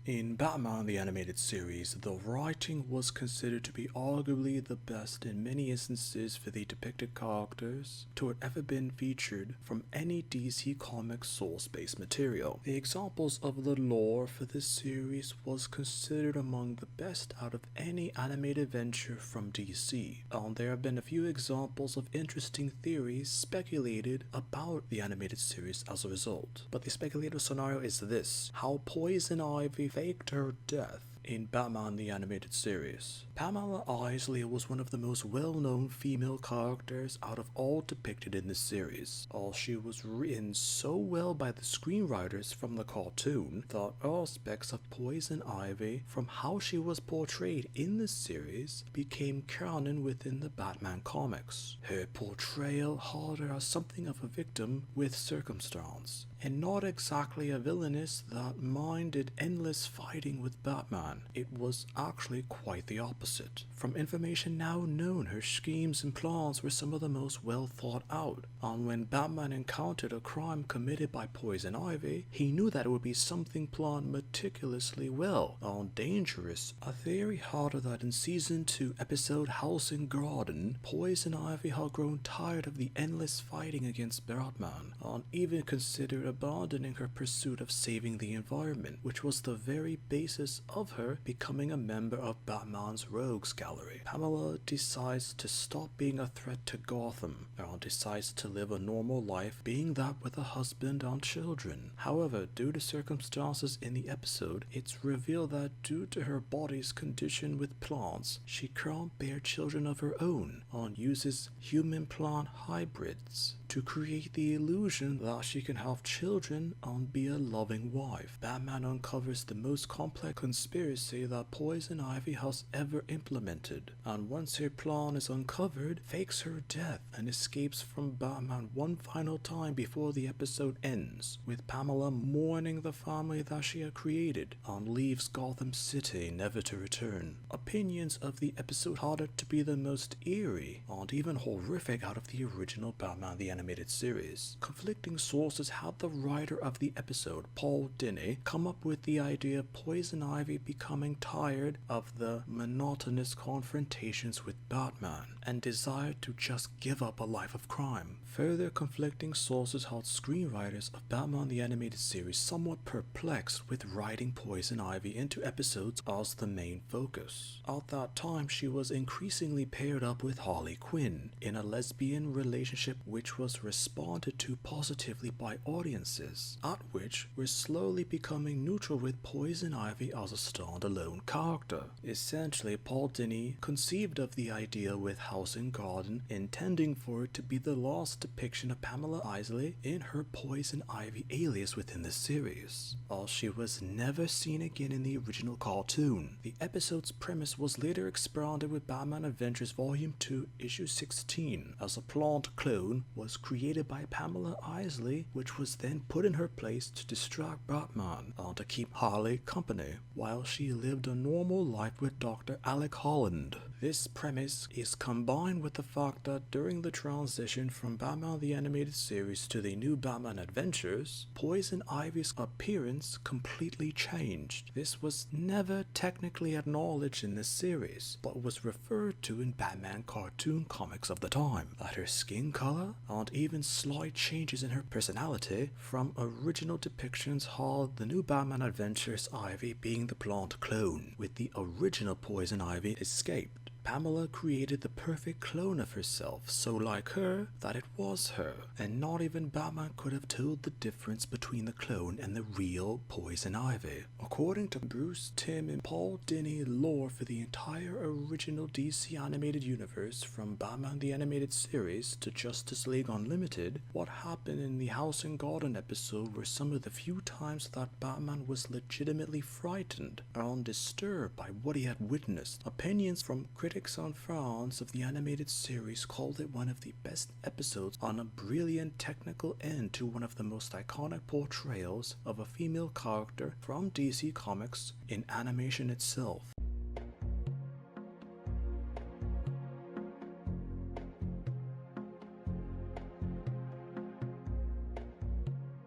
In Batman the Animated Series, the writing was considered to be arguably the best in many instances for the depicted characters to have ever been featured from any DC Comics source-based material. The examples of the lore for this series was considered among the best out of any animated venture from DC, and there have been a few examples of interesting theories speculated about the animated series as a result. But the speculative scenario is this: how Poison Ivy faked her death in Batman the Animated Series. Pamela Isley was one of the most well-known female characters out of all depicted in this series. All she was written so well by the screenwriters from the cartoon that aspects of Poison Ivy from how she was portrayed in this series became canon within the Batman comics. Her portrayal had her as something of a victim with circumstance, and not exactly a villainess that minded endless fighting with Batman. It was actually quite the opposite. From information now known, her schemes and plans were some of the most well thought out, and when Batman encountered a crime committed by Poison Ivy, he knew that it would be something planned meticulously well and dangerous. A theory had it that in Season 2 episode House and Garden, Poison Ivy had grown tired of the endless fighting against Batman, and even considered abandoning her pursuit of saving the environment, which was the very basis of her becoming a member of Batman's Rogues Gallery. Pamela decides to stop being a threat to Gotham and decides to live a normal life, being that with a husband and children. However, due to circumstances in the episode, it's revealed that due to her body's condition with plants, she can't bear children of her own and uses human-plant hybrids to create the illusion that she can have children and be a loving wife. Batman uncovers the most complex conspiracy that Poison Ivy has ever implemented, and once her plan is uncovered, fakes her death and escapes from Batman one final time before the episode ends, with Pamela mourning the family that she had created and leaves Gotham City never to return. Opinions of the episode had it to be the most eerie and even horrific out of the original Batman the Animated Series. Conflicting sources had the writer of the episode, Paul Dini, come up with the idea of Poison Ivy becoming tired of the monotonous confrontations with Batman and desired to just give up a life of crime. Further conflicting sources had screenwriters of Batman the Animated Series somewhat perplexed with writing Poison Ivy into episodes as the main focus. At that time, she was increasingly paired up with Harley Quinn in a lesbian relationship which was responded to positively by audiences, at which we're slowly becoming neutral with Poison Ivy as a standalone character. Essentially, Paul Dini conceived of the idea with House and Garden, intending for it to be the last depiction of Pamela Isley in her Poison Ivy alias within the series, as she was never seen again in the original cartoon. The episode's premise was later expanded with Batman Adventures Volume 2, Issue 16, as a plant clone was created by Pamela Isley, which was then put in her place to distract Batman and to keep Harley company while she lived a normal life with Dr. Alec Holland. This premise is combined with the fact that during the transition from Batman the Animated Series to the new Batman Adventures, Poison Ivy's appearance completely changed. This was never technically acknowledged in this series, but was referred to in Batman cartoon comics of the time, that her skin color and even slight changes in her personality from original depictions had the new Batman Adventures Ivy being the plant clone, with the original Poison Ivy escaped. Pamela created the perfect clone of herself, so like her that it was her, and not even Batman could have told the difference between the clone and the real Poison Ivy. According to Bruce Timm and Paul Dini lore for the entire original DC animated universe from Batman the Animated Series to Justice League Unlimited, what happened in the House and Garden episode were some of the few times that Batman was legitimately frightened and disturbed by what he had witnessed. Opinions from critics and fans of the animated series called it one of the best episodes on a brilliant technical end to one of the most iconic portrayals of a female character from DC Comics in animation itself.